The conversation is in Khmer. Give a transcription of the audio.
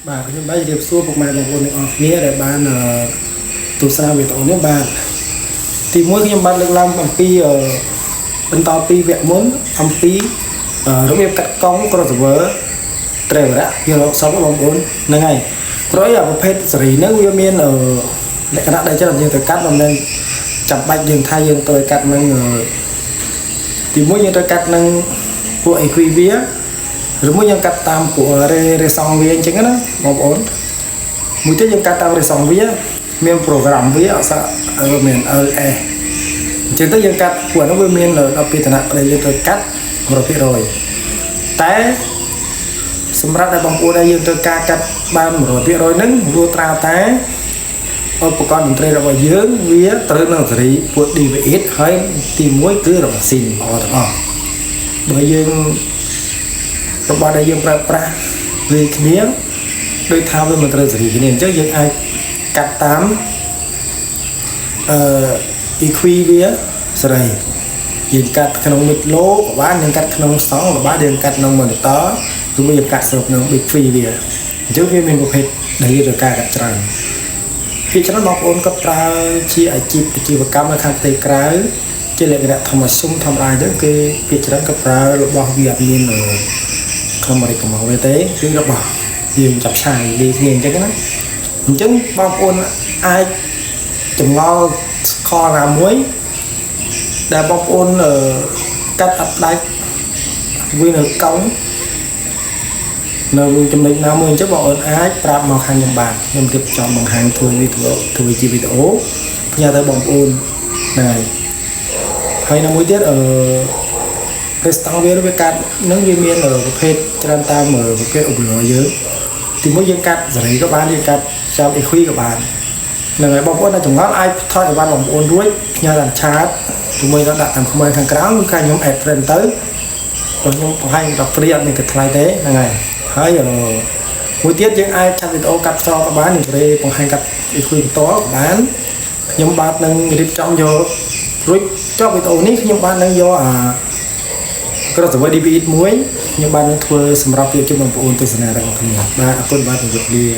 បាទខ្ញុំបានជម្រាបសួរពុកម៉ែបងប្អូនទាំងអស់គ្នាដែលបានទស្សនាវីដេអូនេះបាទទីមួយខ្ញុំបានលើកឡើងអំពីបន្តពីវគ្គមុនអំពីរបៀបកាត់កង់ crossover driver វាលោកសពបងប្អូនហ្នឹងហើយព្រោះប្រភេទសេរីហ្នឹងវាមានលក្ខណៈដែលច្រើនយើងត្រូវកាត់មិនមែនចាំបាច់យើងថាយើងត្រូវកាត់នឹងទីមួយយើងត្រូវកាត់នឹងពួក equivia ឬមួយយើងកាត់តាមពួករេសងវាអញ្ចឹងណាបងប្អូនមួយទៀតយើងកាត់តាមរេសងវាមានប្រូក្រាមវាអក្សរមាន LS អញ្ចឹងទៅយើងកាត់ពួកនោះវាមាន12ឋានៈដែលយើងត្រូវកាត់ 100% តែសម្រាប់តែបងប្អូនដែលយើងត្រូវការកាត់បាន 100% ហ្នឹងវាត្រាតែឧបករណ៍តន្ត្រីរបស់យើងវាត្រូវនឹងសេរីពួក DV8 ហើយទី1គឺរបស់ស៊ីនល្អទាំងអស់បើយើងរបស់ដែលយើងប្រើប្រាស់វាគ្នាដោយថាវាមិនត្រូវសេរីគ្នាអញ្ចឹងយើងអាចកាត់តាមequivia សេរីយើងកាត់ក្នុង mid low ក៏បានយើងកាត់ក្នុង song ក៏បានយើងកាត់ក្នុង monitor ឬមួយយើងកាត់ស្រូបក្នុង equivia អញ្ចឹងវាមានប្រភេទដែលយើងត្រូវការកាត់ច្រើនពីច្រើនបងប្អូនក៏ប្រើជាអាជីវកម្មនៅខាងប្រទេសក្រៅជាលក្ខណៈធម្មតាធម្មតាអញ្ចឹងគេពីច្រើនក៏ប្រើរបស់វាអត់មានក្នុងអាមេរិកមកវិញទេគឺរបស់យើងចាប់ឆាយលេគ្នាអញ្ចឹងណាអញ្ចឹងបងប្អូនអាចចម្ងល់ខណាមួយដែលបងប្អូនកាត់អត់ដាច់វានៅកង់នៅចំណុចណាមួយអញ្ចឹងបងប្អូនអាចប្រាប់មកខាងខ្ញុំបានខ្ញុំរៀបចំបង្ហាញធ្វើជាវីដេអូផ្ញើទៅបងប្អូនហ្នឹងហើយនៅមួយទៀតរេស្តង់វាកាត់នឹងវាមានប្រភេទច្រើនតាមប្រភេទឧបករណ៍យើងទីមួយយើងកាត់សេរីក៏បានយើងកាត់ចាប់អេគ្វីក៏បានហ្នឹងហើយបងប្អូនដែលចម្ងល់អាចថតឲ្យបានបងប្អូនរួចផ្ញើតាមឆាតជាមួយនឹងដាក់តាមcommentខាងក្រោមគឺខ្ញុំ add friend ទៅព្រោះខ្ញុំបង្ហាញដល់ព្រីអត់មានគិតថ្លៃទេហ្នឹងហើយមួយទៀតយើងអាចកាត់វីដេអូកាត់ផ្ទាល់ក៏បានខ្ញុំបង្ហាញកាត់អេគ្វីផ្ទាល់ក៏បានខ្ញុំបាទនឹងរៀបចំយករួចចប់វីដេអូនេះខ្ញុំបាននឹងយកcrossover DV8 មួយខ្ញុំបាននឹងធ្វើសម្រាប់ជូនបងប្អូនទស្សនារបស់ខ្ញុំបាទអរគុណបាទជម្រាបលា